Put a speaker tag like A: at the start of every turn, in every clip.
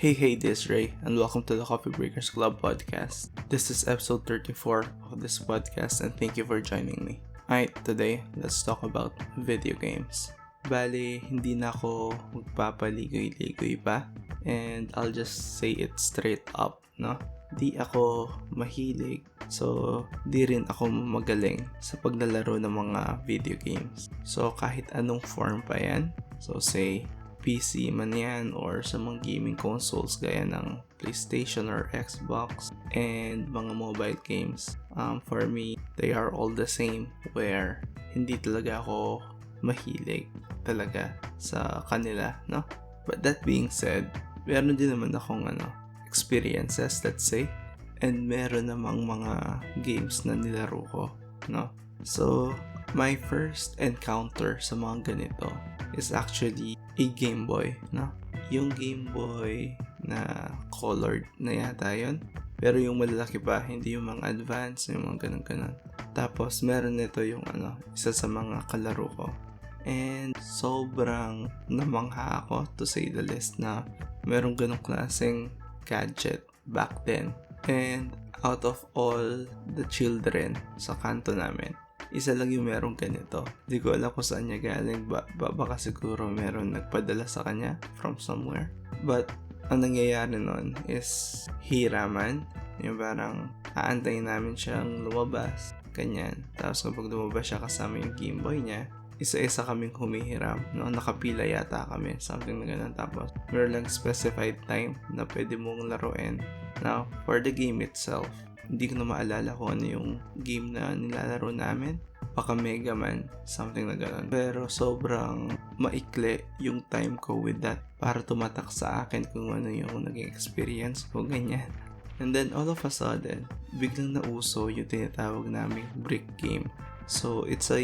A: Hey, this is Drei, and welcome to the Coffee Breakers Club podcast. This is episode 34 of this podcast, and thank you for joining me. Alright, today, let's talk about video games. Bale, hindi na ako magpapaligoy-ligoy pa, and I'll just say it straight up, no? Di ako mahilig, so di rin ako magaling sa paglalaro ng mga video games. So kahit anong form pa yan, so say PC man yan or sa mga gaming consoles gaya ng PlayStation or Xbox and mga mobile games. For me, they are all the same where hindi talaga ako mahilig talaga sa kanila, no? But that being said, meron din naman akong experiences, let's say, and meron namang mga games na nilaro ko, no? So, my first encounter sa mga ganito is actually a Game Boy, no? Yung Game Boy na colored na yata yun. Pero yung malalaki pa, hindi yung mga advanced, yung mga ganun-ganun. Tapos, meron nito yung isa sa mga kalaro ko. And sobrang namangha ako, to say the least, na merong ganong klaseng gadget back then. And out of all the children sa kanto namin, isa lang yung merong ganito. Di ko alam kung saan niya galing. Baka siguro meron nagpadala sa kanya from somewhere. But ang nangyayari nun is hiraman. Yung parang aantayin namin siyang lumabas. Ganyan. Tapos kapag lumabas siya kasama yung Game Boy niya, isa-isa kaming humihiram. No? Nakapila yata kami. Something na ganun. Tapos meron lang specified time na pwede mong laruin. Now, for the game itself, hindi ko na maalala kung ano yung game na nilalaro namin. Baka Mega Man, something na gano'n. Pero sobrang maikli yung time ko with that para tumatak sa akin kung ano yung naging experience ko, ganyan. And then all of a sudden, biglang nauso yung tinatawag naming brick game. So it's a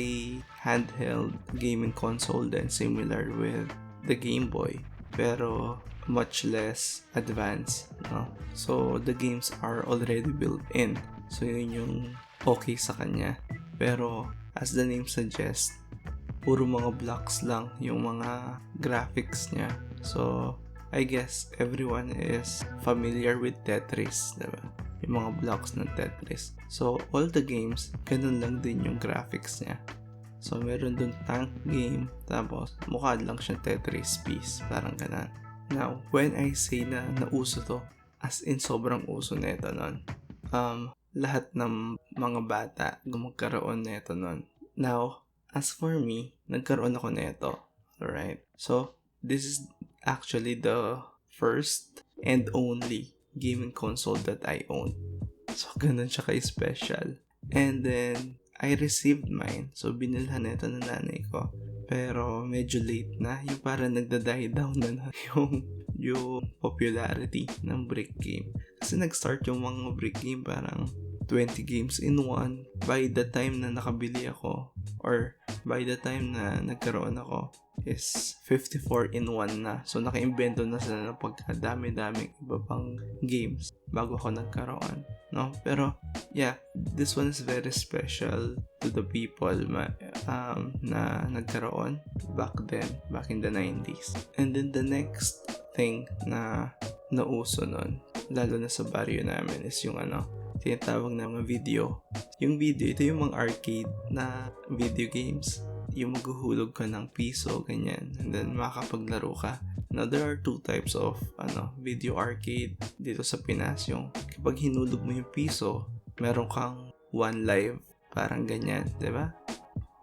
A: handheld gaming console then similar with the Game Boy. Pero much less advanced, no? So the games are already built in. So yun yung okay sa kanya. Pero as the name suggests, puro mga blocks lang yung mga graphics niya. So I guess everyone is familiar with Tetris, diba? Yung mga blocks ng Tetris. So all the games, ganun lang din yung graphics niya. So meron dun tank game, tapos mukha lang siyang Tetris piece, parang ganun. Now, when I say na nauso to, as in sobrang uso nito nun, lahat ng mga bata magkaroon nito nun. Now, as for me, nagkaroon ako nito. Alright? So, this is actually the first and only gaming console that I own. So, ganun siya ka-special. And then, I received mine. So, binilhan nito ng nanay ko. Pero medyo late na, yung parang nagda-die down na yung popularity ng brick game. Kasi nag-start yung mga brick game parang 20 games in one. By the time na nakabili ako, or by the time na nagkaroon ako, is 54 in one na. So naka-invento na sila ng pagkadami-daming iba pang games bago ako nagkaroon, no? Pero yeah, this one is very special to the people na nagkaroon back then, back in the 90s. And then the next thing na nauso nun, lalo na sa baryo namin, is yung tinatawag na mga video. Yung video, ito yung mga arcade na video games. Yung maghuhulog ka ng piso, ganyan. And then makakapaglaro ka. Now, there are two types of video arcade dito sa Pinas. Yung kapag hinulog mo yung piso, meron kang one live. Parang ganyan, diba?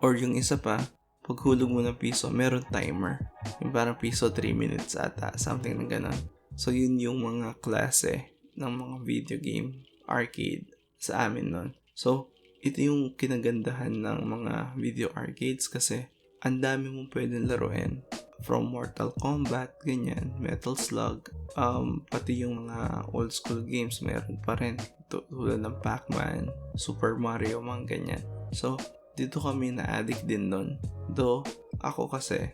A: Or yung isa pa, pag hulog mo ng piso, meron timer. Yung parang piso 3 minutes ata, something na ganon. So, yun yung mga klase ng mga video game arcade sa amin nun. So, ito yung kinagandahan ng mga video arcades kasi ang dami mong pwedeng laruin. From Mortal Kombat, ganyan, Metal Slug, pati yung mga old school games meron pa rin. Tulad ng Pac-Man, Super Mario, mga ganyan. So, dito kami na-addict din nun. Though, ako kasi,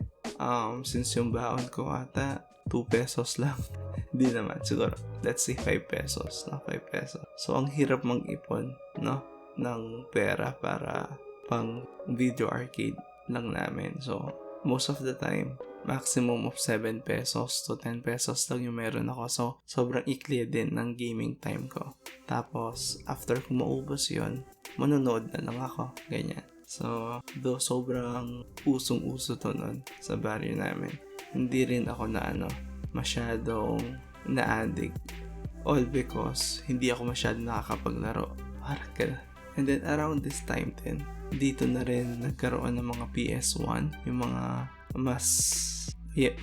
A: since yung baon ko ata 2 pesos lang. Di naman, siguro, let's say 5 pesos, no? 5 pesos. So, ang hirap mag-ipon, no? Ng pera para pang video arcade lang namin. So, most of the time, maximum of 7 pesos to 10 pesos lang yung meron ako. So, sobrang ikli din ng gaming time ko. Tapos, after ko maubos yun, manonood na lang ako. Ganyan. So, though sobrang usong-uso to nun sa barrio namin, hindi rin ako na masyadong na-addict. All because hindi ako masyadong nakakapaglaro. Parang gano'n. And then around this time din, dito na rin nagkaroon ng mga PS1, yung mga mas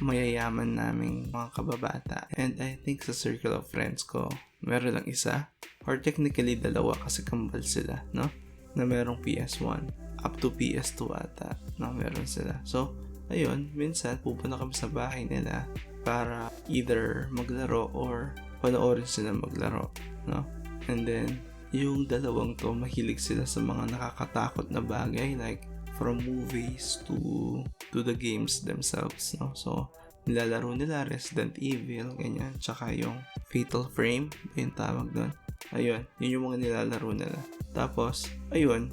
A: mayayaman naming mga kababata. And I think sa circle of friends ko, meron lang isa, or technically dalawa kasi kambal sila, no? Na merong PS1, up to PS2 ata, na meron sila. So, ayun, minsan pupunta kami sa bahay nila para either maglaro or panoorin sila maglaro, no? And then, yung dalawang to, mahilig sila sa mga nakakatakot na bagay, like from movies to the games themselves, no? So, nilalaro nila Resident Evil, ganyan, tsaka yung Fatal Frame, yung tawag doon. Ayun, yun yung mga nilalaro nila. Tapos, ayun,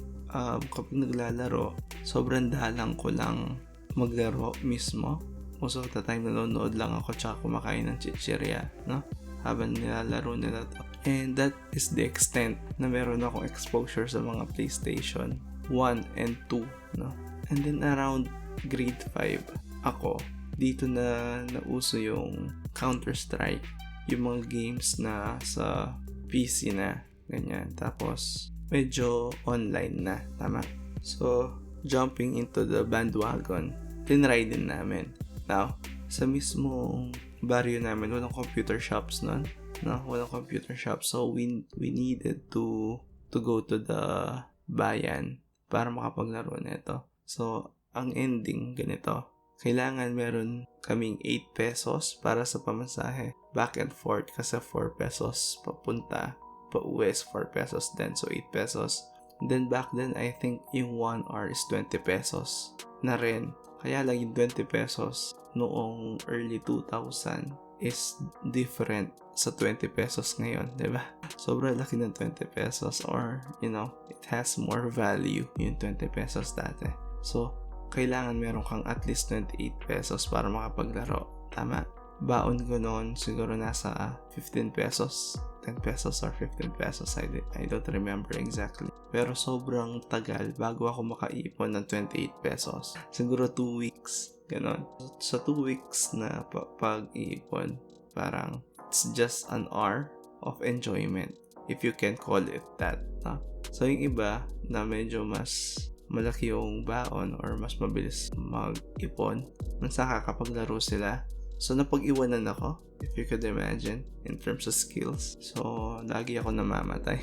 A: kapag naglalaro, sobrang dalang ko lang maglaro mismo. Most of the time, nanonood lang ako tsaka kumakain ng chichirya, no? Habang nilalaro nila to. And that is the extent na meron akong exposure sa mga PlayStation 1 and 2, no? And then around grade 5, ako, dito na nauso yung Counter-Strike, yung mga games na sa PC na, ganyan. Tapos, medyo online na, tama? So, jumping into the bandwagon, tinry din namin. Now, sa mismong barrio namin, walang computer shops nun. No, walang computer shop. So, we needed to go to the bayan para makapaglaro nito. So, ang ending ganito. Kailangan meron kaming 8 pesos para sa pamasahe. Back and forth kasi 4 pesos papunta. Pauwi is 4 pesos din. So, 8 pesos. Then, back then, I think yung 1 hour is 20 pesos na rin. Kaya lang yung 20 pesos noong early 2000 is different sa 20 pesos ngayon, diba? Sobrang laki ng 20 pesos or, it has more value yung 20 pesos dati. So, kailangan meron kang at least 28 pesos para makapaglaro. Tama? Baon ko noon siguro nasa 15 pesos, 10 pesos or 15 pesos. I don't remember exactly. Pero sobrang tagal bago ako makaipon ng 28 pesos. Siguro 2 weeks. Ganon. Sa 2 weeks na pag-iipon, parang it's just an hour of enjoyment, if you can call it that. No? So, yung iba na medyo mas malaki yung baon or mas mabilis mag-ipon, mas nakakapaglaro sila. So, napag-iwanan ako, if you could imagine, in terms of skills. So, lagi ako namamatay.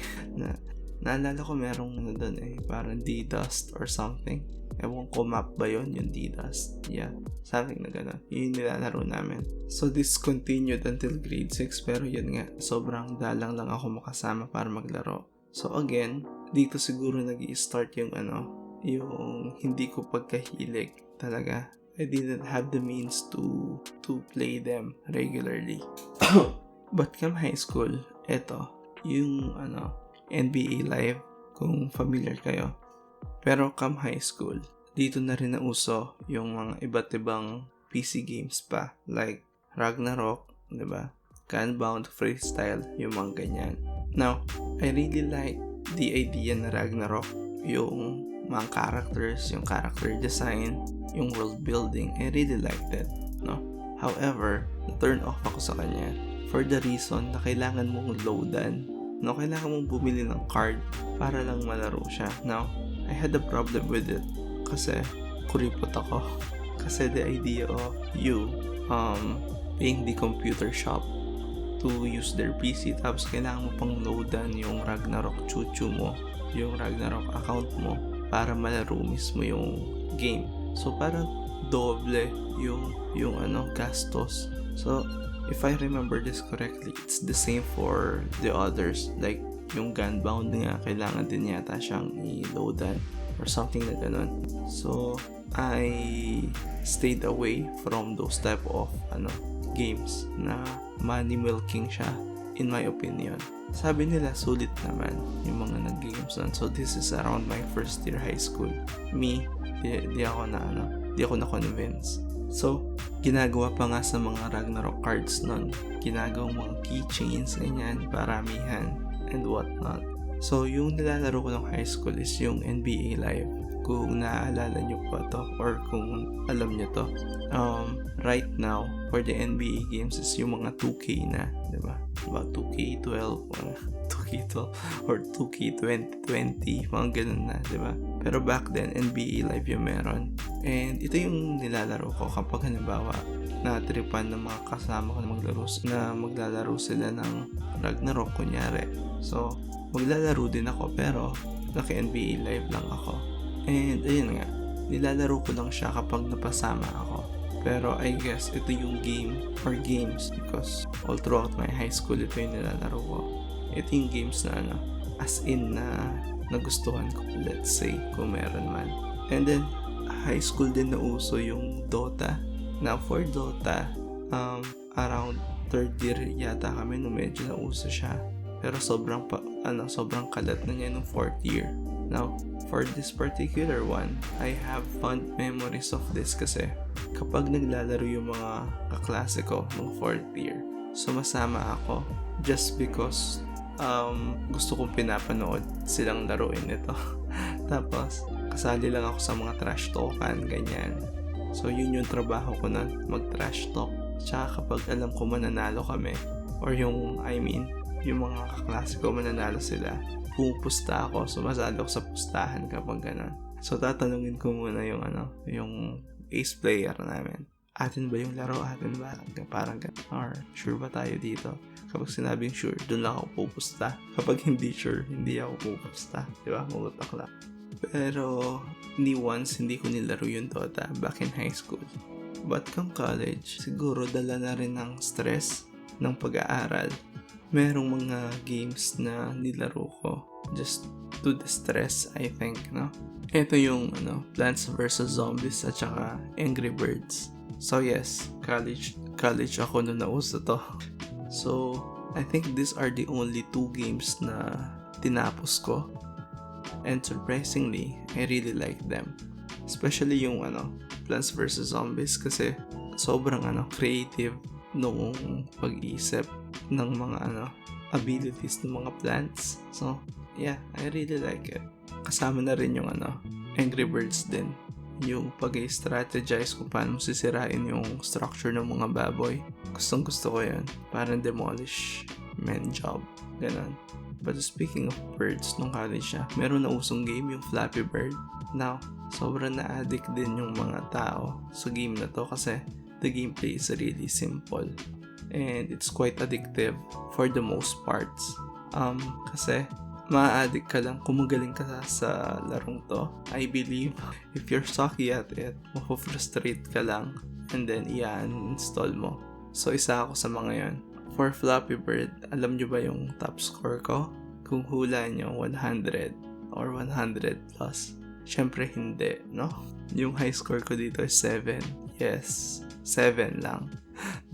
A: Naalala ko merong doon parang D-Dust or something. Ewan ko map ba yun, yung D-Dust. Yeah, something na gano'n. Yun nilalaro namin. So, this continued until grade 6. Pero yun nga, sobrang dalang lang ako makasama para maglaro. So, again, dito siguro nag-i-start yung yung hindi ko pagkahilig talaga. I didn't have the means to play them regularly. But come high school, eto, yung NBA Live, kung familiar kayo. Pero come high school, dito na rin nauso yung mga iba't ibang PC games pa. Like Ragnarok, diba? Gunbound, Freestyle, yung mga ganyan. Now, I really like the idea na Ragnarok. Yung mga characters, yung character design, yung world building, I really liked it, no? However, na-turn off ako sa kanya for the reason na kailangan mong loadan, no? Kailangan mong bumili ng card para lang malaro siya. Now, I had a problem with it kasi kuripot ako. Kasi the idea of you paying the computer shop to use their PC, tapos kailangan mo pang loadan yung Ragnarok chuchu mo, yung Ragnarok account mo para malaro mismo yung game. So parang doble yung gastos. So if I remember this correctly, it's the same for the others. Like yung Gunbound nga, kailangan din yata siyang i-loadan or something na ganun. So I stayed away from those type of games na money milking siya, in my opinion. Sabi nila sulit naman yung mga nag-games nun. So this is around my first year high school. Me, di ako na-convince. So, ginagawa pa nga sa mga Ragnarok cards nun. Ginagawang mga keychains, ganyan, paramihan, and whatnot. So, yung nilalaro ko ng high school is yung NBA Live. Kung naaalala nyo pa to, or kung alam nyo to. Right now, for the NBA games is yung mga 2K na, diba? About 2K12, 2K12, or 2K2020, mga ganun na, diba? Pero back then, NBA Live yung meron. And ito yung nilalaro ko kapag halimbawa natripan ng mga kasama ko na maglalaro sila ng Ragnarok, kunyari. So, maglalaro din ako pero naka-NBA Live lang ako. And ayun nga, nilalaro ko lang siya kapag napasama ako. Pero I guess ito yung game or games because all throughout my high school ito yung nilalaro ko. Ito yung games na as in na nagustuhan ko, let's say, kung meron man. And then, high school din na uso yung Dota. Now, for Dota, around third year yata kami nung medyo na uso siya. Pero sobrang kalat na niya nung fourth year. Now, for this particular one, I have fond memories of this kasi kapag naglalaro yung mga kaklase ko nung fourth year, sumasama ako just because gusto kong pinapanood silang laruin ito. Tapos, kasali lang ako sa mga trash talkan, ganyan. So, yun yung trabaho ko na mag-trash talk. Tsaka kapag alam ko mananalo kami, or yung mga kaklase ko mananalo sila, pumupusta ako, sumasali ako sa pustahan kapag ganun. So, tatanungin ko muna yung ace player namin. Atin ba yung laro? Atin ba? Parang ganun. Or, sure ba tayo dito? Kapag sinabing sure, dun lang ako pupusta. Kapag hindi sure, hindi ako pupusta. Diba? Magutak lang. Pero, hindi ko nilaro yung Dota back in high school. But come college, siguro dala na rin ng stress ng pag-aaral. Merong mga games na nilaro ko just to distress, I think, no? Ito yung Plants vs. Zombies at saka Angry Birds. So yes, college ako nung nauso to. So, I think these are the only 2 games na tinapos ko. And surprisingly, I really like them. Especially yung Plants vs. Zombies kasi sobrang creative noong pag-iisip ng mga abilities ng mga plants. So, yeah, I really like it. Kasama na rin yung Angry Birds din. Yung pag-i-strategize kung paano sisirain yung structure ng mga baboy. Gustong gusto ko yun. Parang demolishment job. Ganon. But speaking of birds, nung college siya, meron na usong game yung Flappy Bird. Now, sobrang na-addict din yung mga tao sa game na to kasi the gameplay is really simple. And it's quite addictive for the most parts. Kasi ma-addict ka lang kung magaling ka sa larong to. I believe if you're sucky at it, mapofrustrate ka lang and then i-uninstall mo. So isa ako sa mga yon. For Flappy Bird, alam nyo ba yung top score ko? Kung hula nyo 100 or 100 plus. Syempre hindi, no? Yung high score ko dito is 7. Yes, 7 lang.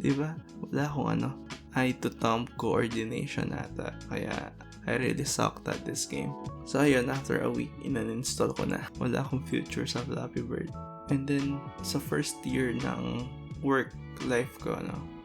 A: Diba? Wala akong eye to thumb coordination ata. Kaya I really sucked at this game. So ayun, after a week, in-uninstall ko na. Wala akong future sa Flappy Bird. And then, sa first year ng work life ko,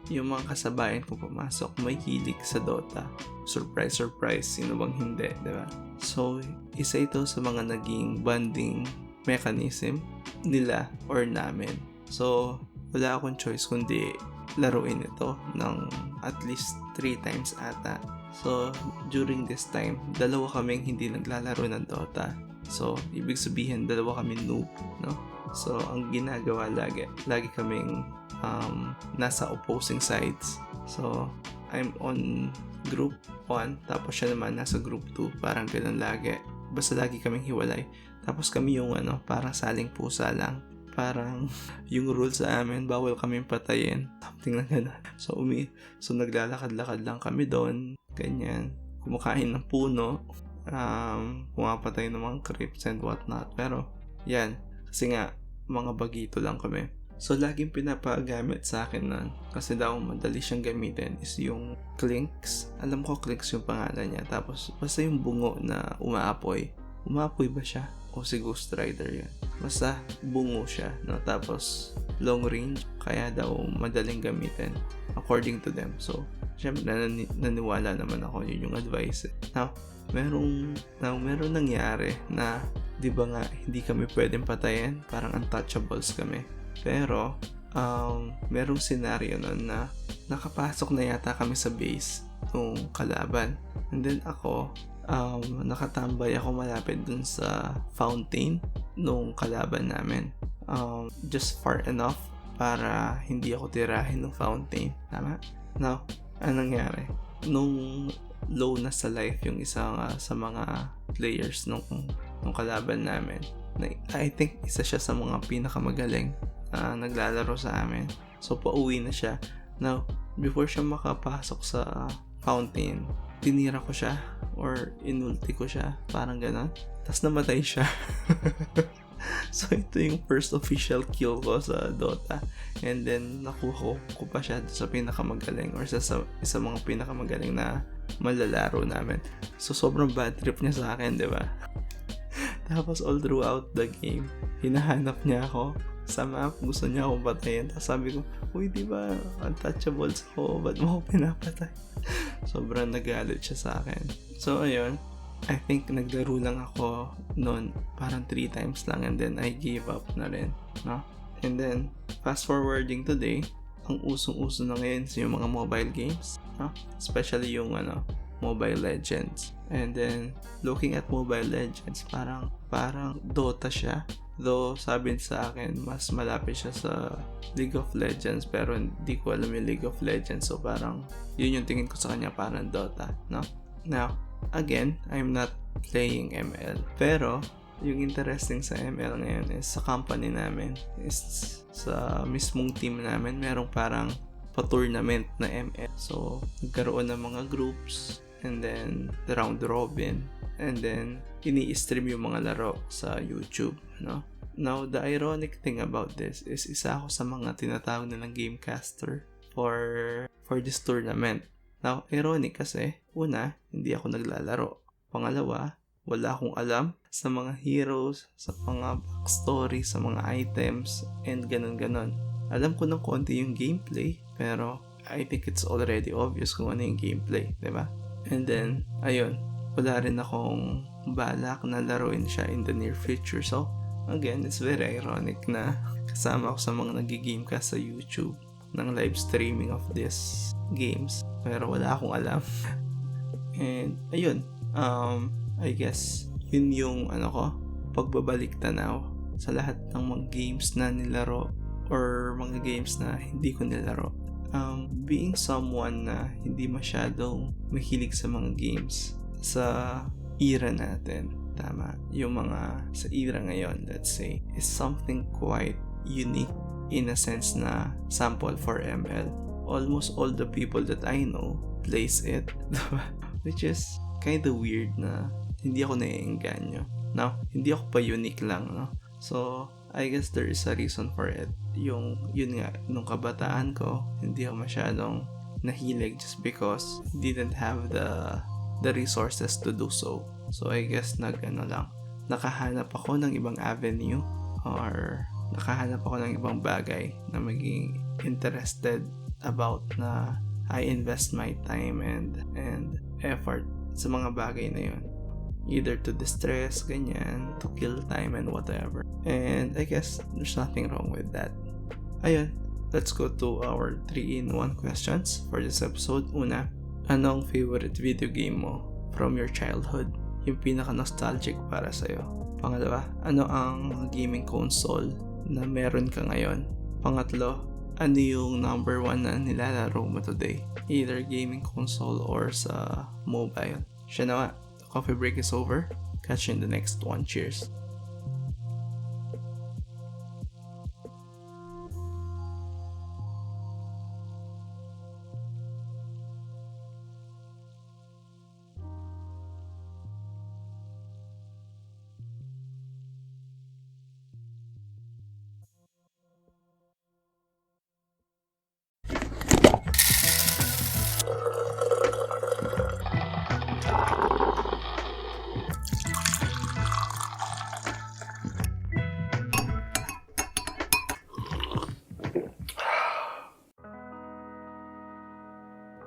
A: yung mga kasabayan ko pumasok, may hilig sa Dota. Surprise, surprise. Sino bang hindi, diba? So, isa ito sa mga naging bonding mechanism nila or namin. So, wala akong choice kundi laruin ito ng at least 3 times ata. So, during this time, 2 kaming hindi naglalaro ng Dota. So, ibig sabihin, 2 kami noob, no? So, ang ginagawa lagi kaming nasa opposing sides. So, I'm on group 1, tapos siya naman nasa group 2. Parang ganun lagi. Basta lagi kaming hiwalay. Tapos kami yung parang saling pusa lang. Parang yung rules sa amin, bawal kaming patayin. Something lang gano'n. So naglalakad-lakad lang kami doon. Ganyan. Kumakain ng puno. Pumapatay ng mga creeps and whatnot. Pero, yan. Kasi nga, mga bagito lang kami. So, laging pinapagamit sa akin nun. Kasi daw, madali siyang gamitin is yung Clinks. Alam ko Clinks yung pangalan niya. Tapos, basta yung bungo na umaapoy. Umaapoy ba siya? O si Ghost Rider yun. Basta, bungo siya. No? Tapos, long range, kaya daw madaling gamitin according to them. So, syempre naniwala naman ako, yun yung advice. Now, merong nangyari na, di ba nga, hindi kami pwedeng patayin, parang untouchables kami. Pero, merong scenario nun na nakapasok na yata kami sa base nung kalaban. And then ako, nakatambay ako malapit dun sa fountain nung kalaban namin. Just far enough para hindi ako tirahin ng fountain. Tama? Now, anong nangyari? Nung low na sa life yung isa sa mga players nung kalaban namin, I think isa siya sa mga pinakamagaling na naglalaro sa amin. So, pauwi na siya. Now, before siya makapasok sa fountain, tinira ko siya or inulti ko siya, parang ganon. Tapos namatay siya. So, ito yung first official kill ko sa Dota. And then, nakuha ko pa siya sa pinakamagaling or sa mga pinakamagaling na malalaro namin. So, sobrang bad trip niya sa akin, di ba? Tapos, all throughout the game, hinahanap niya ako sa map. Gusto niya akong patayin. Tapos sabi ko, uy, di ba untouchables ako? Ba't mo ako pinapatay? Sobrang nagalit siya sa akin. So, ayun. I think naglaro lang ako noon parang 3 times lang, and then I gave up na rin, no? And then fast forwarding today, ang usong-uso na ngayon yung mga mobile games, no? Especially yung Mobile Legends. And then looking at Mobile Legends, parang Dota siya. Though sabi sa akin mas malapit siya sa League of Legends, pero hindi ko alam yung League of Legends. So parang yun yung tingin ko sa kanya, parang Dota, no? Now, again, I'm not playing ML. Pero, yung interesting sa ML ngayon is sa company namin, is sa mismong team namin, merong parang pa-tournament na ML. So, nagkaroon ng mga groups, and then the round robin, and then ini-stream yung mga laro sa YouTube, no? Now, the ironic thing about this is isa ako sa mga tinatawag nilang gamecaster for this tournament. Now, ironic kasi, una, hindi ako naglalaro. Pangalawa, wala akong alam sa mga heroes, sa mga backstory, sa mga items, and ganun-ganon. Alam ko ng konti yung gameplay, pero I think it's already obvious kung ano yung gameplay, diba? And then, ayun, wala rin akong balak na laruin siya in the near future. So, again, it's very ironic na kasama ako sa mga nag-gamecast sa YouTube ng live streaming of these games, pero wala akong alam. And ayun, I guess yun yung pagbabalik tanaw sa lahat ng mga games na nilaro or mga games na hindi ko nilaro. Being someone na hindi masyadong mahilig sa mga games sa era natin, tama, yung mga sa era ngayon, let's say, is something quite unique in a sense na sample for ML. Almost all the people that I know plays it, which is kinda weird na hindi ako naiengganyo. Now, hindi ako pa unique lang, no? So, I guess there is a reason for it. Yun nga, nung kabataan ko, hindi ako masyadong nahilig just because didn't have the resources to do so. So, I guess nakahanap ako ng ibang avenue, or nakahanap ako ng ibang bagay na maging interested about, na I invest my time and effort sa mga bagay na yun. Either to distress, ganyan, to kill time and whatever. And I guess there's nothing wrong with that. Ayun, let's go to our 3-in-1 questions for this episode. Una, anong favorite video game mo from your childhood? Yung pinaka-nostalgic para sa'yo. Pangalawa, ano ang gaming console na meron ka ngayon? Pangatlo, ano yung number 1 na nilalaro mo today? Either gaming console or sa mobile. Siya naman, the coffee break is over. Catch you in the next one. Cheers!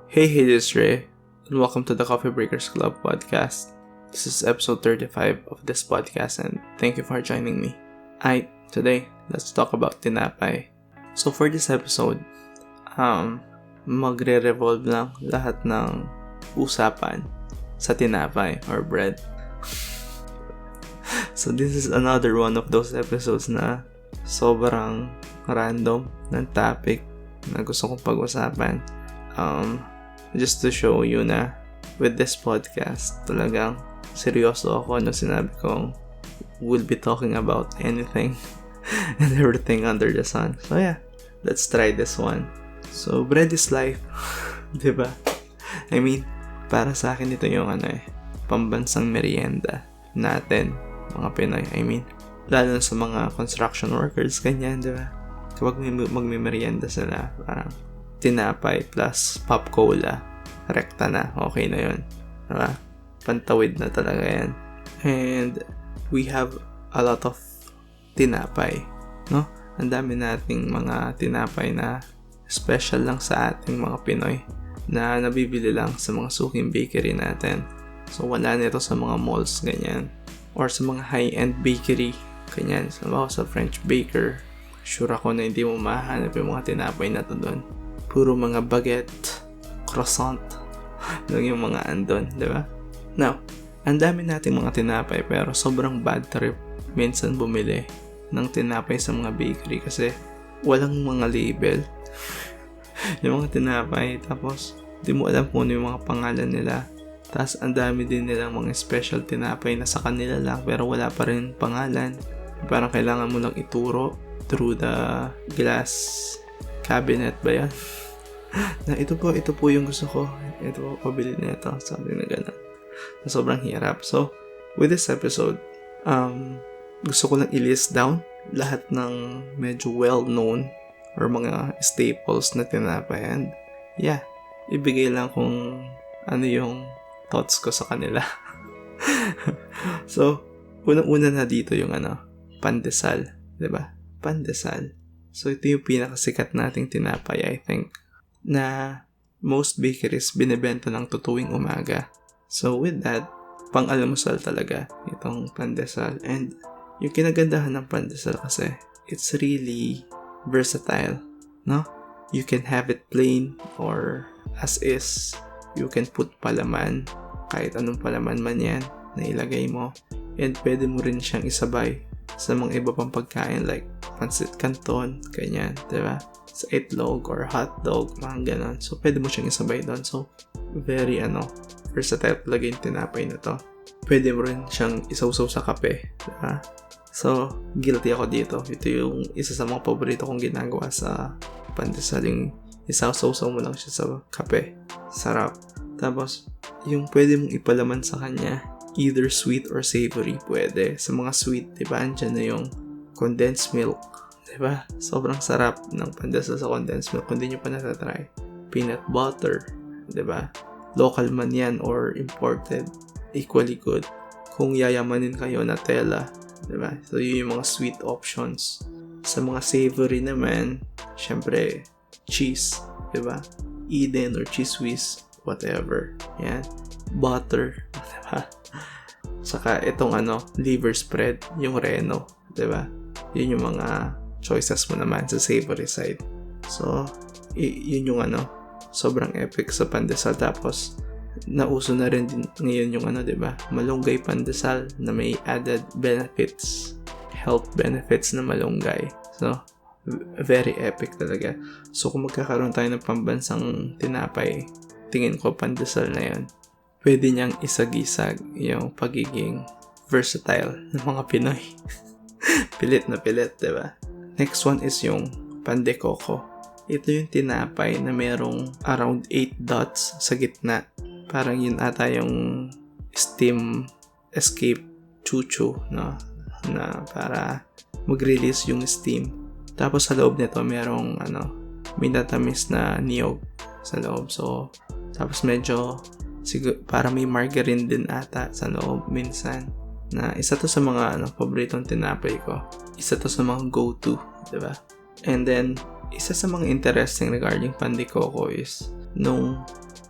A: Hey, this is Drei, and welcome to the Coffee Breakers Club podcast. This is episode 35 of this podcast, and thank you for joining me. Today, let's talk about Tinapay. So for this episode, magre-revolve lang lahat ng usapan sa tinapay or bread. So this is another one of those episodes na sobrang random ng topic na gusto kong pag-usapan. Just to show you na with this podcast, talagang seryoso ako nung sinabi kong we'll be talking about anything and everything under the sun. So yeah, let's try this one. So bread is life, diba? I mean, para sa akin ito yung pambansang merienda natin, mga Pinoy. I mean, lalo sa mga construction workers, ganyan, diba? Kapag magme-merienda sila, parang tinapay plus pop cola, rekta na, okay na yun, diba? Pantawid na talaga yan. And we have a lot of tinapay, no? Ang dami nating mga tinapay na special lang sa ating mga Pinoy na nabibili lang sa mga suking bakery natin. So wala nito sa mga malls, ganyan, or sa mga high-end bakery, ganyan. So sa French baker, sure ako na hindi mo mahanap yung mga tinapay na to doon. Puro mga baguette, croissant lang yung mga andon, di ba? Now, ang dami nating mga tinapay pero sobrang bad trip minsan bumili ng tinapay sa mga bakery kasi walang mga label yung mga tinapay, tapos di mo alam kung ano yung mga pangalan nila. Tapos ang dami din nilang mga special tinapay na sa kanila lang pero wala pa rin pangalan. Parang kailangan mo lang ituro through the glass cabinet ba yan? Na ito po yung gusto ko. Ito po, pabili na ito. Sabi na gano'n. Na sobrang hirap. So, with this episode, gusto ko lang i-list down lahat ng medyo well-known or mga staples na tinapay. And yeah, ibigay lang kung ano yung thoughts ko sa kanila. So, unang-una na dito yung pandesal. Diba? Pandesal. So, ito yung pinakasikat nating tinapay, I think, na most bakeries binibenta ng tutuwing umaga. So, with that, pang-almusal talaga itong pandesal. And yung kinagandahan ng pandesal kasi, it's really versatile, no? You can have it plain or as is. You can put palaman, kahit anong palaman man yan na ilagay mo. And pwede mo rin siyang isabay sa mga iba pang pagkain like pancit canton, ganyan, diba? Sa itlog or hotdog, mga ganon. So, pwede mo siyang isabay doon. So, very versatile talaga yung tinapay na to. Pwede mo rin siyang isawsaw sa kape, diba? So, guilty ako dito. Ito yung isa sa mga paborito kong ginagawa sa pandesal, yung isawsaw mo lang siya sa kape. Sarap. Tapos, yung pwede mong ipalaman sa kanya, either sweet or savory, pwede. Sa mga sweet, diba, andyan na yung condensed milk, diba? Sobrang sarap ng pandesal sa condensed milk. Kung di nyo pa natatry, peanut butter, diba? Local man yan or imported, equally good. Kung yayamanin kayo, Nutella, diba? So, yun yung mga sweet options. Sa mga savory naman, syempre, cheese, diba? Eden or cheese whiz, whatever. Yan. Butter, diba? Saka itong liver spread, yung Reno, diba? Yun yung mga choices mo naman sa savory side. So, yun yung sobrang epic sa pandesal. Tapos, nauso na rin din ngayon yung diba? Malunggay pandesal na may added benefits, health benefits na malunggay. So, very epic talaga. So, kung magkakaroon tayo ng pambansang tinapay, tingin ko pandesal na yun. Pwede niyang isagisag yung pagiging versatile ng mga Pinoy. Pilit na pilit, diba? Next one is yung pan de coco. Ito yung tinapay na merong around 8 dots sa gitna. Parang yun ata yung steam escape chuchu, no? Na para mag-release yung steam. Tapos sa loob nito merong minatamis na niyog sa loob. So, tapos medyo para may margarine din ata sa loob minsan. Na isa to sa mga paboritong tinapay ko. Isa to sa mga go-to, diba? And then, isa sa mga interesting regarding pan de coco is nung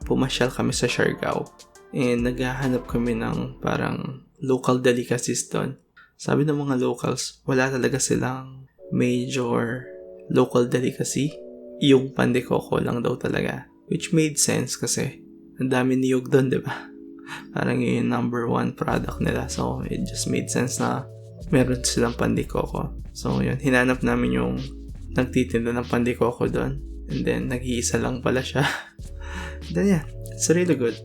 A: pumasyal kami sa Siargao. And naghahanap kami ng parang local delicacies doon. Sabi ng mga locals, wala talaga silang major local delicacy. Yung pan de coco lang daw talaga. Which made sense kasi ang dami niyog doon, di ba? Parang yun yung number 1 product nila. So, it just made sense na meron silang pan de coco. So, yun. Hinanap namin yung nagtitinda ng pan de coco doon. And then, nag-iisa lang pala siya. Then, yeah. It's really good.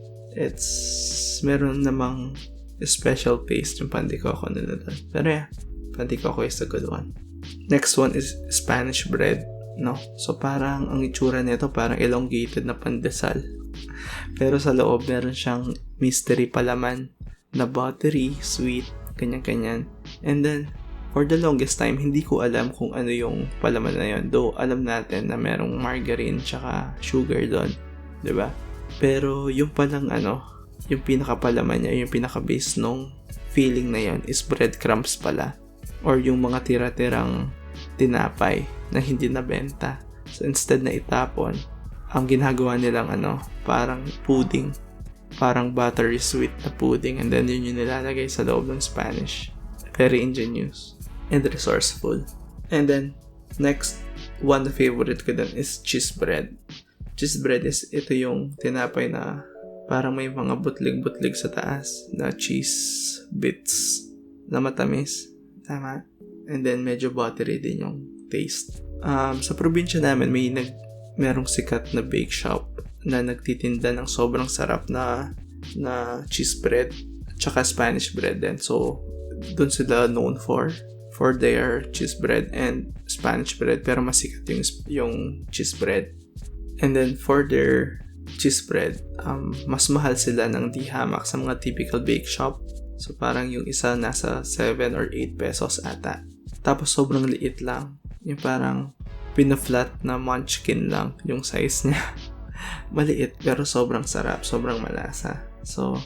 A: Meron namang special taste yung pan de coco nila doon. Pero yeah, pan de coco is a good one. Next one is Spanish bread. No? So, parang ang itsura nito parang elongated na pandesal. Pero sa loob, meron siyang mystery palaman na buttery, sweet, kanyan-kanyan. And then, for the longest time, hindi ko alam kung ano yung palaman na yun. Though, alam natin na merong margarine tsaka sugar doon. Diba? Pero, yung palang yung pinakapalaman niya, yung pinaka-base nung feeling na yun is breadcrumbs pala. Or yung mga tira-tirang tinapay na hindi nabenta. So, instead na itapon, ang ginagawa nilang parang pudding. Parang buttery sweet na pudding. And then, yun yung nilalagay sa loob ng Spanish. Very ingenious. And resourceful. And then, next, one na favorite ko dun is cheese bread. Cheese bread is, ito yung tinapay na parang may mga butlig-butlig sa taas na cheese bits na matamis. Tama? And then, medyo buttery din yung taste. Sa probinsya namin, merong sikat na bake shop na nagtitinda ng sobrang sarap na cheese bread tsaka Spanish bread din. So, dun sila known for their cheese bread and Spanish bread, pero mas sikat yung cheese bread. And then, for their cheese bread, mas mahal sila ng di-hamak sa mga typical bake shop. So, parang yung isa nasa 7 or 8 pesos ata. Tapos, sobrang liit lang. Yung parang pina-flat na munchkin lang yung size niya. Maliit, pero sobrang sarap, sobrang malasa. So,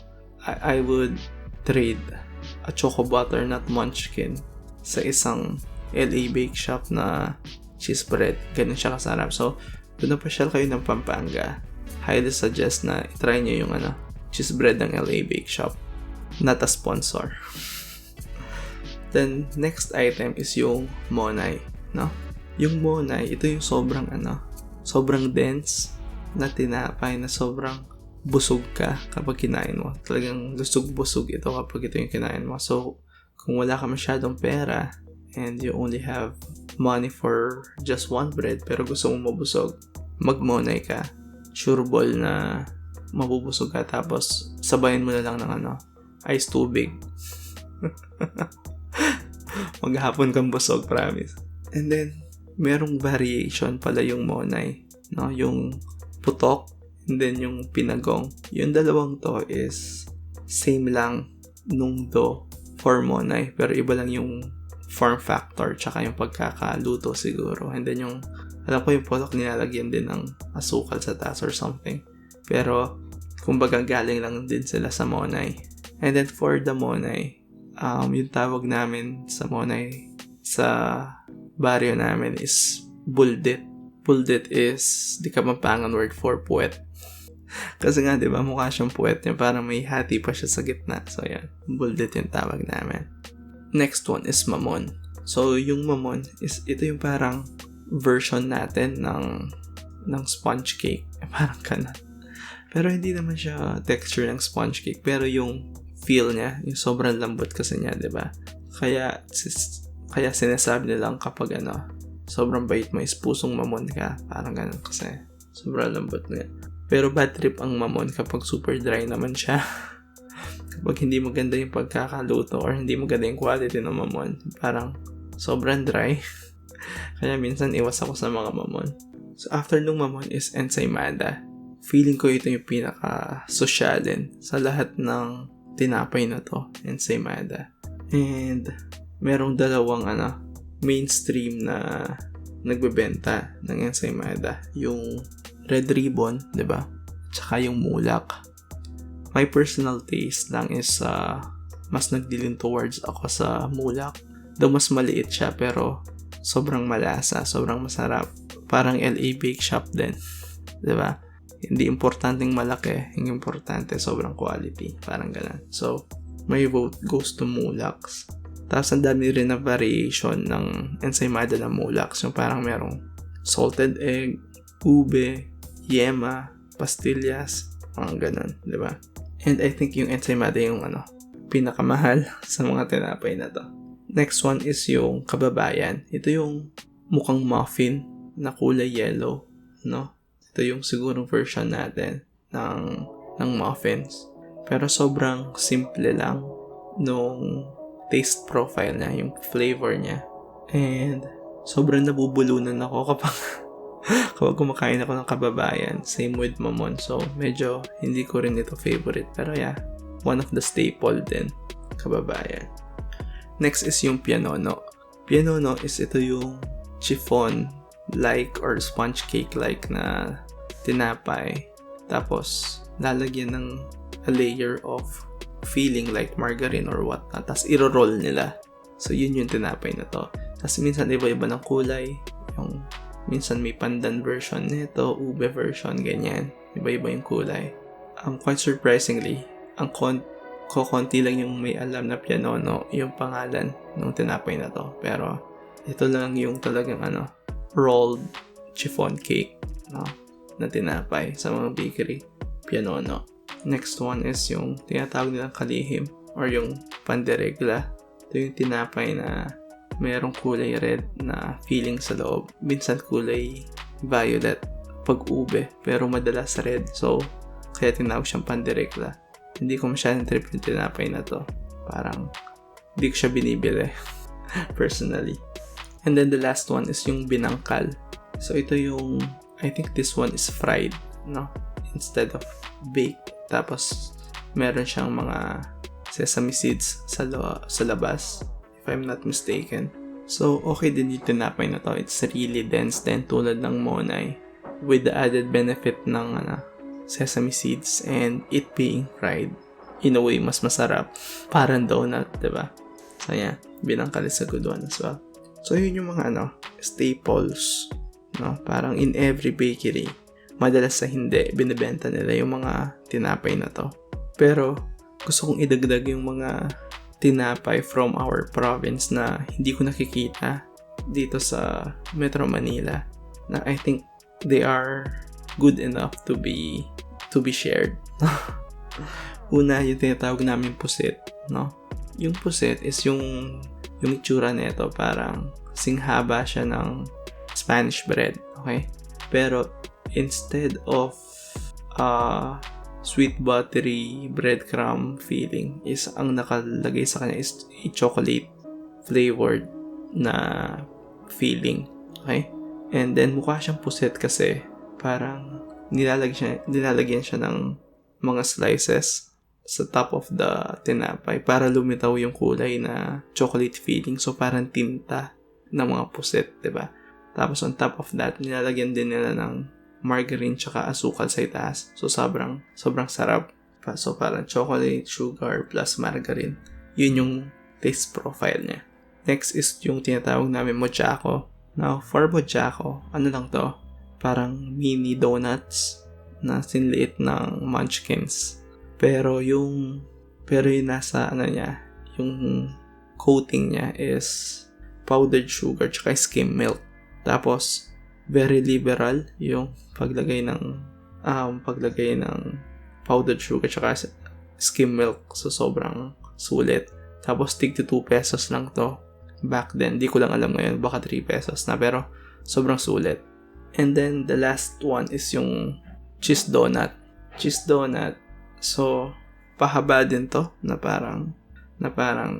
A: I would trade a choco butternut munchkin sa isang LA bake shop na cheese bread. Ganun siya kasarap. So, kung napasyal kayo ng Pampanga, highly suggest na itry nyo yung cheese bread ng LA bake shop. Not a sponsor. Then, next item is yung monay, no? Yung monay, ito yung sobrang dense na tinapay na sobrang busog ka kapag kinain mo. Talagang lusog-busog ito kapag ito yung kinain mo. So, kung wala ka masyadong pera and you only have money for just one bread pero gusto mong mabusog, magmonay ka. Sure ball na mabubusog ka, tapos sabayin mo na lang ng ice tubig. Maghapon kang busog, promise. And then, merong variation pala yung monay, no? Yung putok, and then yung pinagong. Yung dalawang to is same lang nung dough for monay, pero iba lang yung form factor tsaka yung pagkakaluto siguro. And then yung, alam ko yung putok nilalagyan din ng asukal sa taas or something. Pero, kumbaga galing lang din sila sa monay. And then for the monay, yung tawag namin sa monay sa baryo namin is buldit. Buldit is di Kapampangan word for puwet. Kasi nga, di ba, mukha siyang puwet. Yung parang may hati pa siya sa gitna. So, yan. Buldit yung tawag namin. Next one is mamon. So, yung mamon is, ito yung parang version natin ng sponge cake. Parang kanan. Pero hindi naman siya texture ng sponge cake. Pero yung feel niya, yung sobrang lambot kasi niya, di ba? Kaya sinasabi nilang kapag sobrang bait mo is pusong mamon ka. Parang ganun kasi. Sobrang lambot niya. Pero bad trip ang mamon kapag super dry naman siya. Kapag hindi maganda yung pagkakaluto or hindi maganda yung quality ng mamon, parang sobrang dry. Kaya minsan iwas ako sa mga mamon. So after nung mamon is ensaymada. Feeling ko ito yung pinaka-social din sa lahat ng tinapay na to, ensaymada. And merong dalawang mainstream na nagbebenta ng ensaymada. Yung red ribbon, 'di ba? Tsaka yung mulak. My personal taste lang is mas nagdilin towards ako sa mulak. Though mas maliit siya pero sobrang malasa, sobrang masarap. Parang LA bake shop din, 'di ba? Hindi importanteng malaki, yung importante sobrang quality. Parang ganun. So, my vote goes to Mulax. Tapos ang dami rin na variation ng ensaymada ng Mulax. Yung parang merong salted egg, ube, yema, pastillas, mga ganun, di ba? And I think yung ensaymada yung pinakamahal sa mga tinapay na to. Next one is yung kababayan. Ito yung mukhang muffin na kulay yellow, no? Ito yung sigurong version natin ng muffins. Pero sobrang simple lang nung taste profile niya, yung flavor niya. And sobrang nabubulunan ako kapag kumakain ako ng kababayan. Same with mamon. So, medyo hindi ko rin ito favorite. Pero yeah, one of the staple din, kababayan. Next is yung pianono. Pianono is ito yung chiffon-like or sponge cake-like na tinapay. Tapos, lalagyan ng a layer of filling like margarine or whatnot. Tapos, iro-roll nila. So, yun yung tinapay na to. Tapos, minsan iba-iba ng kulay. Yung minsan may pandan version nito, ube version, ganyan. Iba-iba yung kulay. Quite surprisingly, ang konti lang yung may alam na pianono yung pangalan ng tinapay na to. Pero, ito lang yung talagang rolled chiffon cake, no, na tinapay sa mga bakery. Pianono. Next one is yung tinatawag nilang kalihim or yung panderegla. Ito yung tinapay na merong kulay red na filling sa loob. Minsan kulay violet pag ube, pero madalas red. So, kaya tinawag siyang panderegla. Hindi ko masyadong trip yung tinapay na to. Parang, hindi ko siya binibili. Personally. And then the last one is yung binangkal. So, ito yung, I think this one is fried, no? Instead of baked. Tapos, meron siyang mga sesame seeds sa labas. If I'm not mistaken. So, okay din yung tinapay na to. It's really dense din tulad ng monay. With the added benefit ng sesame seeds and it being fried. In a way, mas masarap. Parang donut, diba? So, yeah. Binangkal is a good one as well. So, yun yung mga staples. No? Parang in every bakery. Madalas sa hindi, binibenta nila yung mga tinapay na to. Pero, gusto kong idagdag yung mga tinapay from our province na hindi ko nakikita dito sa Metro Manila. Na I think they are good enough to be shared. Una, yung tinatawag namin pusit, no? Yung pusit is yung itsura nito, parang singhaba siya ng Spanish bread, okay? Pero instead of sweet buttery breadcrumb filling is ang nakalagay sa kanya is a chocolate flavored na filling, okay? And then mukha siyang puset kasi parang nilalagyan siya ng mga slices sa top of the tinapay para lumitaw yung kulay na chocolate filling. So parang tinta ng mga puset, diba? Tapos on top of that, nilalagyan din nila ng margarine tsaka asukal sa itaas. So, sobrang sarap. So, parang chocolate, sugar, plus margarine. Yun yung taste profile niya. Next is yung tinatawag namin mochaco. Now, for mochaco, ano lang to? Parang mini donuts na sinliit ng munchkins. Pero yung nasa niya, yung coating niya is powdered sugar tsaka skim milk. Tapos, very liberal yung paglagay ng powdered sugar tsaka skim milk. So, sobrang sulit. Tapos, tig 2 pesos lang to. Back then, di ko lang alam ngayon, baka 3 pesos na. Pero, sobrang sulit. And then, the last one is yung cheese donut. Cheese donut. So, pahaba din to na parang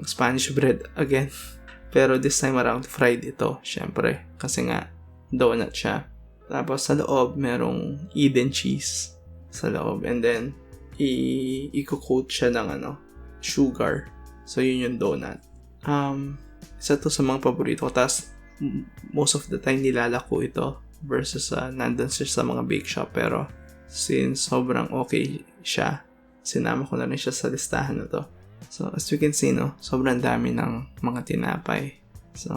A: Spanish bread again. Pero this time around, fried ito, syempre. Kasi nga, donut siya. Tapos sa loob, merong Eden cheese sa loob. And then, i-coat siya ng sugar. So, yun yung donut. Isa to sa mga paborito ko. Tapos, most of the time, nilalako ito versus nandun siya sa mga bake shop. Pero, since sobrang okay siya, sinama ko na rin siya sa listahan na to. So, as you can see, no, sobrang dami ng mga tinapay. So,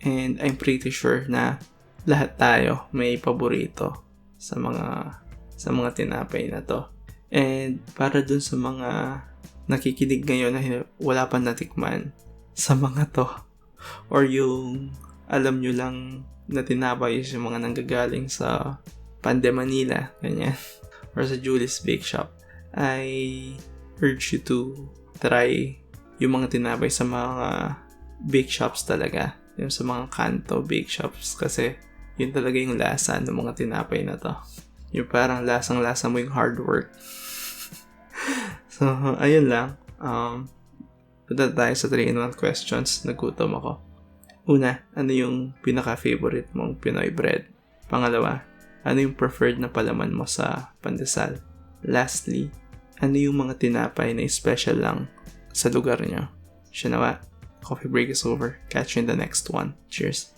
A: and I'm pretty sure na lahat tayo may paborito sa sa mga tinapay na to. And para dun sa mga nakikinig ngayon na wala pa natikman sa mga to, or yung alam nyo lang na tinapay is yung mga nanggagaling sa Pande Manila, ganyan, or sa Julie's Bake Shop, I urge you to try yung mga tinapay sa mga bake shops talaga, yung sa mga kanto bake shops, kasi yun talaga yung lasa ng mga tinapay na to. Yung parang lasang-lasa mo yung hard work. So, ayun lang. Punta tayo sa 3-in-1 questions. Nagutom ako. Una, ano yung pinaka-favorite mong Pinoy bread? Pangalawa, ano yung preferred na palaman mo sa pandesal? Lastly, ano yung mga tinapay na special lang sa lugar nyo? Siya nawa, coffee break is over. Catch you in the next one. Cheers!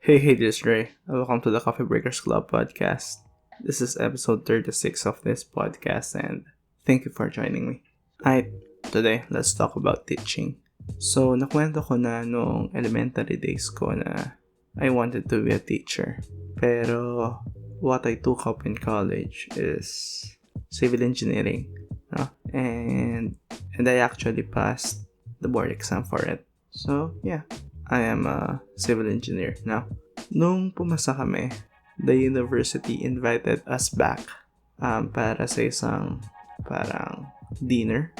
A: Hey, this is Drei, and welcome to the Coffee Breakers Club podcast. This is episode 36 of this podcast, and thank you for joining me. Today, let's talk about teaching. So, nakwento ko na noong elementary days ko na I wanted to be a teacher. Pero, what I took up in college is civil engineering. No? And I actually passed the board exam for it. So, yeah. I am a civil engineer now. Nung pumasa kami, the university invited us back para sa isang parang dinner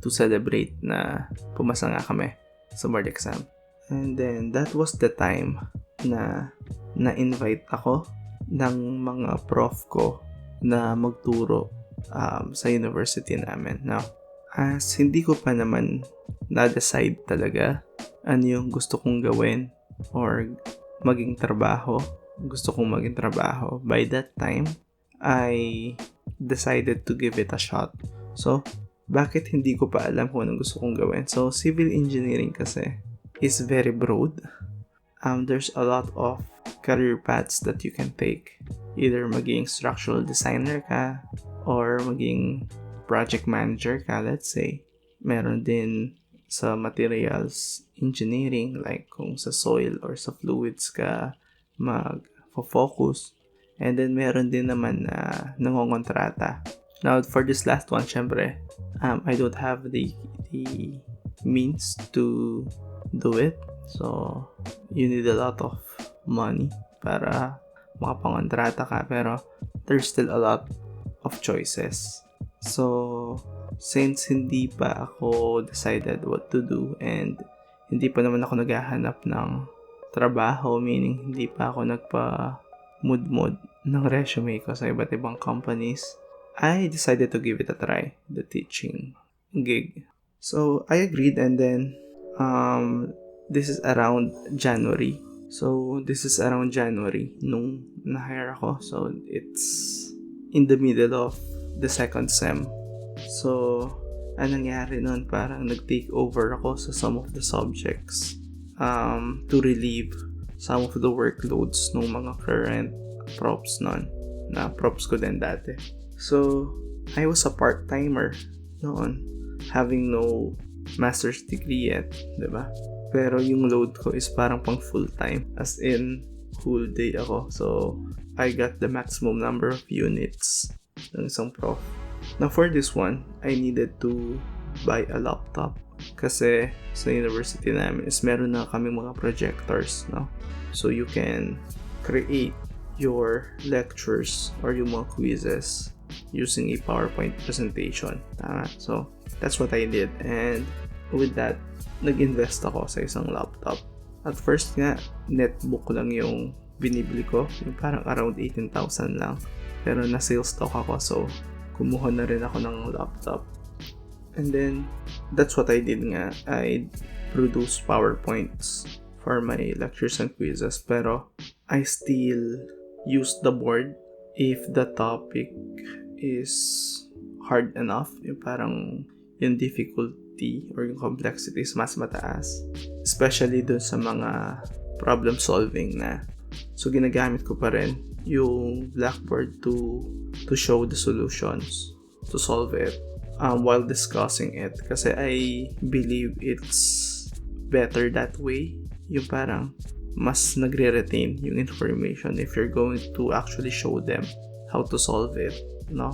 A: to celebrate na pumasa nga kami sa board exam. And then, that was the time na na-invite ako ng mga prof ko na magturo sa university namin. Now, as hindi ko pa naman na-decide talaga ano yung gusto kong gawin or maging trabaho. Gusto kong maging trabaho. By that time, I decided to give it a shot. So, bakit hindi ko pa alam kung anong gusto kong gawin? So, civil engineering kasi is very broad. There's a lot of career paths that you can take. Either maging structural designer ka or maging project manager ka, let's say. Meron din sa materials engineering, like kung sa soil or sa fluids ka mag-focus. And then meron din naman na nangongontrata. Now, for this last one, syempre, I don't have the means to do it. So, you need a lot of money para makapangontrata ka. Pero, there's still a lot of choices. So, since hindi pa ako decided what to do and hindi pa naman ako naghahanap ng trabaho, meaning hindi pa ako nagpa-mood ng resume ko sa iba't ibang companies, I decided to give it a try, the teaching gig. So, I agreed, and then this is around January. So, this is around January nung na-hire ako. So, it's in the middle of the second sem. So, anong nangyari nun, parang nag-take over ako sa some of the subjects to relieve some of the workloads ng mga current props nun, na props ko din dati. So, I was a part-timer noon, having no master's degree yet, diba? Pero yung load ko is parang pang full-time, as in whole day ako. So, I got the maximum number of units ng isang prof. Now, for this one, I needed to buy a laptop kasi sa university namin is meron na kaming mga projectors, no? So, you can create your lectures or yung mga quizzes using a PowerPoint presentation. Tama? So, that's what I did. And with that, nag-invest ako sa isang laptop. At first nga, netbook lang yung binibili ko. Yung parang around 18,000 lang. Pero na-sales stock ako, so kumuha na rin ako ng laptop. And then, that's what I did nga. I produced PowerPoints for my lectures and quizzes. Pero, I still use the board if the topic is hard enough, yung parang yung difficulty or yung complexity is mas mataas. Especially dun sa mga problem solving na. So ginagamit ko pa rin yung Blackboard to show the solutions, to solve it while discussing it. Kasi I believe it's better that way. Yung parang mas nagre-retain yung information if you're going to actually show them how to solve it, no?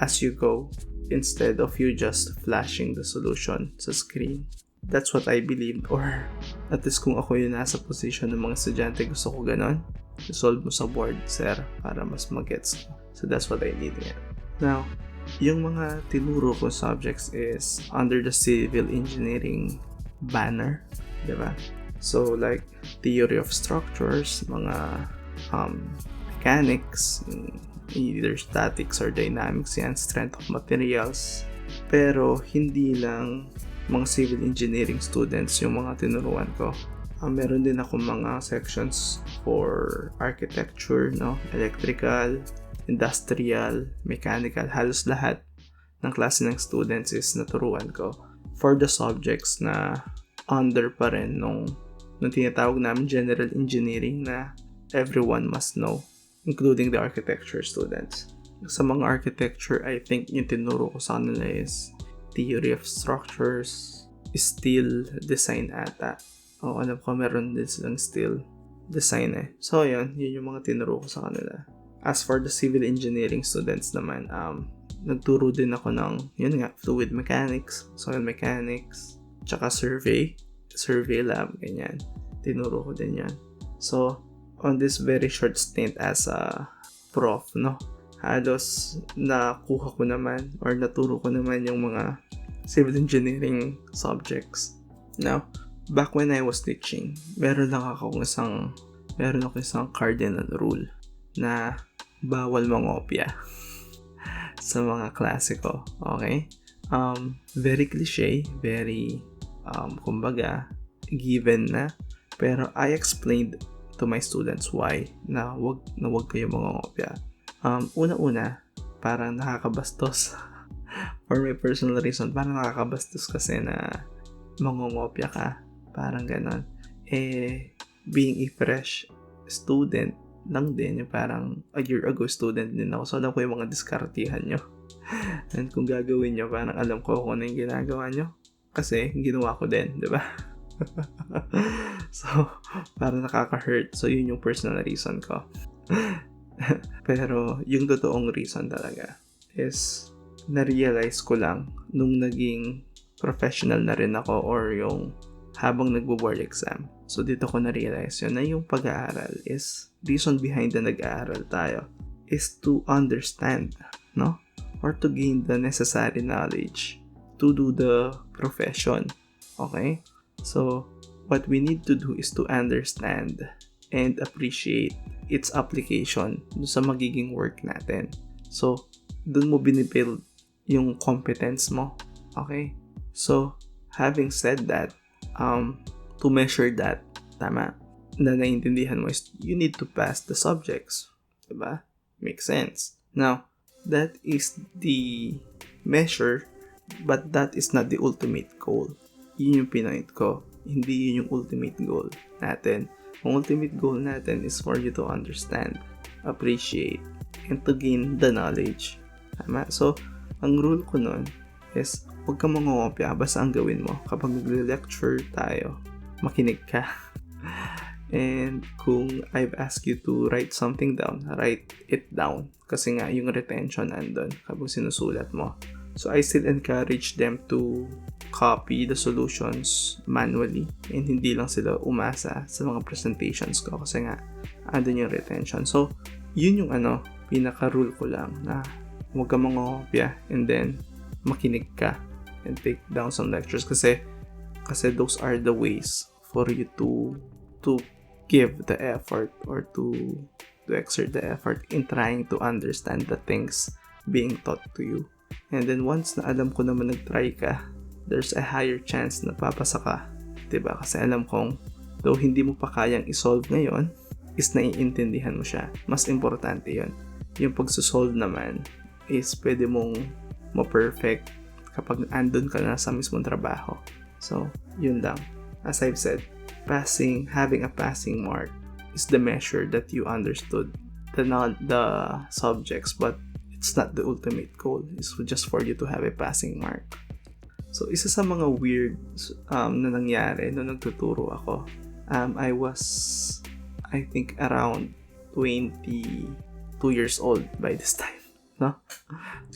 A: As you go, instead of you just flashing the solution sa screen. That's what I believe, or at least kung ako yung nasa position ng mga estudyante, gusto ko ganon. I-solve mo sa board, sir, para mas mag-gets ko. So that's what I did here. Now, yung mga tinuro ko subjects is under the civil engineering banner, diba? So like theory of structures, mga mechanics, either statics or dynamics yan, strength of materials. Pero hindi lang mga civil engineering students yung mga tinuruan ko. Meron din ako mga sections for architecture, no? Electrical, industrial, mechanical, halos lahat ng klase ng students is naturuan ko for the subjects na under pa rin nung tinatawag namin general engineering na everyone must know, including the architecture students. Sa mga architecture, I think yung tinuro ko sa kanila is theory of structures, steel design ata. Alam ko meron din silang steel design eh. So yun yung mga tinuro ko sa kanila. As for the civil engineering students naman, nagturo din ako ng, yun nga, fluid mechanics, soil mechanics, tsaka survey lab, ganyan. Tinuro ko din yan. So, on this very short stint as a prof, no? Halos nakuha ko naman or naturo ko naman yung mga civil engineering subjects. Now, back when I was teaching, meron ako isang cardinal rule na bawal mangopya sa mga klase ko. Okay? Very cliche, very kumbaga given na, pero I explained to my students why na wag kayo mangopya. Una-una, parang nakakabastos. For my personal reason, parang nakakabastos kasi na mangongopya ka. Parang ganon. Being a fresh student lang din, yung parang a year ago student din ako. So, alam ko yung mga diskartihan nyo. And kung gagawin nyo, parang alam ko kung ano yung ginagawa nyo. Kasi, ginawa ko din, di ba? So, parang nakaka-hurt. So, yun yung personal reason ko. Pero yung totoong reason talaga is na-realize ko lang nung naging professional na rin ako or yung habang nagbo-board exam. So dito ko na-realize yun na yung pag-aaral is reason behind na nag-aaral tayo is to understand, no? Or to gain the necessary knowledge to do the profession. Okay? So what we need to do is to understand and appreciate its application sa magiging work natin. So, dun mo binibuild yung competence mo. Okay? So, having said that, to measure that, tama, na naiintindihan mo is you need to pass the subjects. Diba? Makes sense. Now, that is the measure, but that is not the ultimate goal. Yun yung pinoint ko. Hindi yun yung ultimate goal natin. Ang ultimate goal natin is for you to understand, appreciate, and to gain the knowledge. Tama? So, ang rule ko nun is huwag kang mangongopya, basta ang gawin mo. Kapag nag-lecture tayo, makinig ka. And kung I've asked you to write something down, write it down. Kasi nga, yung retention andun kapag sinusulat mo. So, I still encourage them to copy the solutions manually and hindi lang sila umasa sa mga presentations ko kasi nga andun yung retention. So, yun yung pinaka-rule ko lang na huwag ka mangongopya and then makinig ka and take down some lectures kasi those are the ways for you to give the effort or to exert the effort in trying to understand the things being taught to you. And then once na alam ko naman nag-try ka, there's a higher chance na papasa ka. Diba? Kasi alam kong though hindi mo pa kayang isolve ngayon, is naiintindihan mo siya. Mas importante yun. Yung pagsusolve naman is pwede mong mo perfect kapag andun ka na sa mismong trabaho. So, yun lang. As I've said, having a passing mark is the measure that you understood the subjects, but it's not the ultimate goal. It's just for you to have a passing mark. So, isa sa mga weird na nangyari nung nagtuturo ako, I was, I think, around 22 years old by this time. No?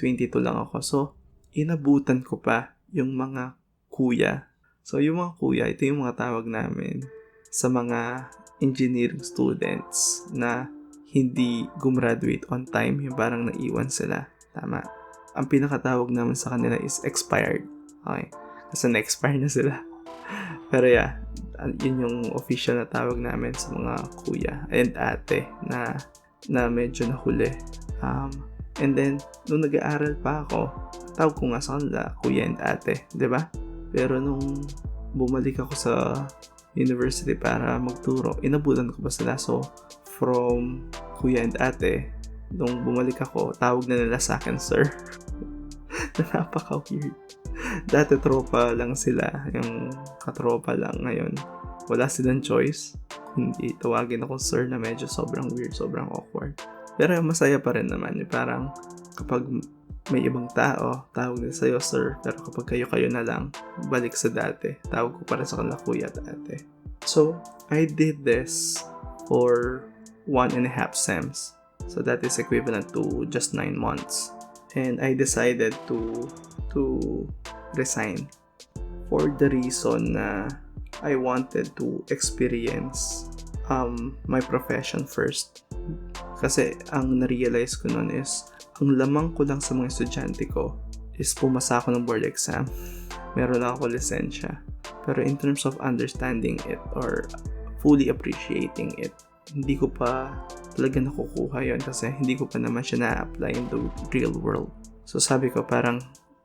A: 22 lang ako. So, inabutan ko pa yung mga kuya. So, yung mga kuya, ito yung mga tawag namin sa mga engineering students na hindi gumraduate on time, yung parang naiwan sila. Tama. Ang pinakatawag namin sa kanila is expired. Okay. Kasi na-expire na sila. Pero yeah, yun yung official na tawag namin sa mga kuya and ate na medyo nahuli. And then, nung nag-aaral pa ako, tawag ko nga sa kanila, kuya and ate, diba? Pero nung bumalik ako sa university para magturo, inabutan ko pa sila. So, from kuya and ate, nung bumalik ako, tawag na nila sa akin, sir. Napaka-weird. Dati tropa lang sila, yung katropa lang. Ngayon, wala silang choice. Hindi tawagin ako sir na medyo sobrang weird, sobrang awkward. Pero masaya pa rin naman. Parang kapag may ibang tao, tawag na sa'yo sir. Pero kapag kayo na lang, balik sa dati. Tawag ko pa rin sa kanila kuya at ate. So, I did this for 1.5 sems. So, that is equivalent to just 9 months. And I decided to resign for the reason na I wanted to experience my profession first. Kasi ang na-realize ko nun is ang lamang ko lang sa mga estudyante ko is pumasa ako ng board exam. Meron lang ako lisensya. Pero in terms of understanding it or fully appreciating it, hindi ko pa talaga nakukuha yun kasi hindi ko pa naman siya na-apply in the real world. So sabi ko parang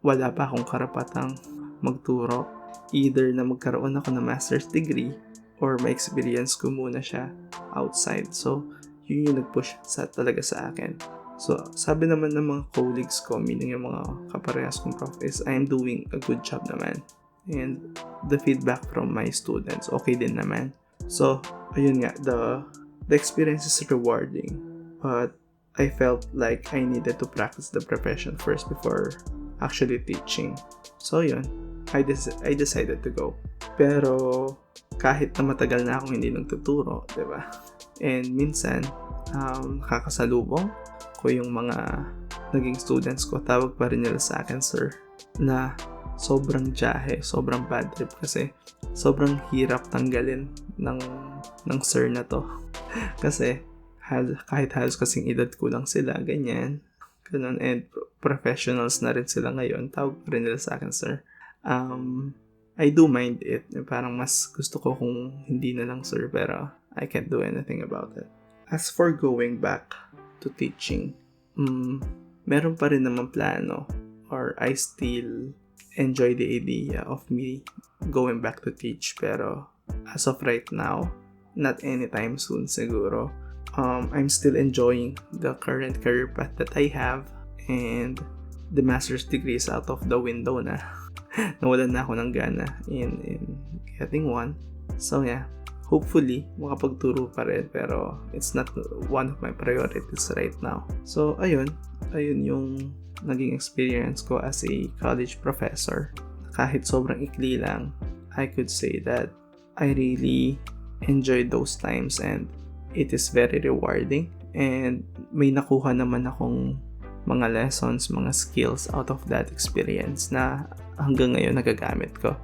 A: wala pa akong karapatang magturo. Either na magkaroon ako ng master's degree or ma-experience ko muna siya outside. So yun yung nag-push talaga sa akin. So sabi naman ng mga colleagues ko, meaning yung mga kaparehas kong prof, is I am doing a good job naman. And the feedback from my students, okay din naman. So ayun nga, the experience is rewarding, but I felt like I needed to practice the profession first before actually teaching. So yun, I decided to go. Pero kahit na matagal na akong hindi nagtuturo, diba? And minsan, nakakasalubong ko yung mga naging students ko, tawag pa rin nila sa akin, sir, na sobrang jahe, sobrang bad trip kasi sobrang hirap tanggalin ng sir na to. Kasi kahit halos kasing edad ko lang sila, ganyan, ganun, and professionals na rin sila ngayon, tawag pa rin nila sa akin, sir. I do mind it. Parang mas gusto ko kung hindi na lang, sir, pero I can't do anything about it. As for going back to teaching, meron pa rin naman plano, or I still enjoy the idea of me going back to teach, pero as of right now, not anytime soon siguro. I'm still enjoying the current career path that I have, and the master's degree is out of the window na. Nawalan na ako ng gana in getting one. So yeah, hopefully makapagturo pa rin, pero it's not one of my priorities right now. So ayun yung naging experience ko as a college professor. Kahit sobrang ikli lang, I could say that I really enjoyed those times, and it is very rewarding, and may nakuha naman akong mga lessons, mga skills out of that experience na hanggang ngayon nagagamit ko.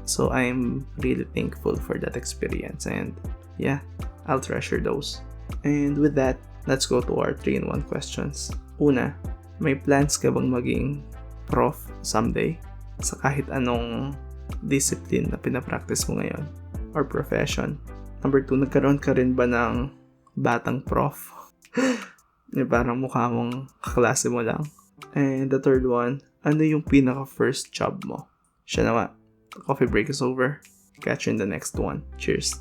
A: So I'm really thankful for that experience, and yeah, I'll treasure those. And with that, let's go to our 3-in-1 questions. Una, may plans ka bang maging prof someday sa kahit anong discipline na pinapractice mo ngayon or profession? Number 2, nagkaroon ka rin ba ng batang prof? Parang mukha mong kaklase mo lang. And the third one, ano yung pinaka-first job mo? Siya naman. Coffee break is over. Catch you in the next one. Cheers.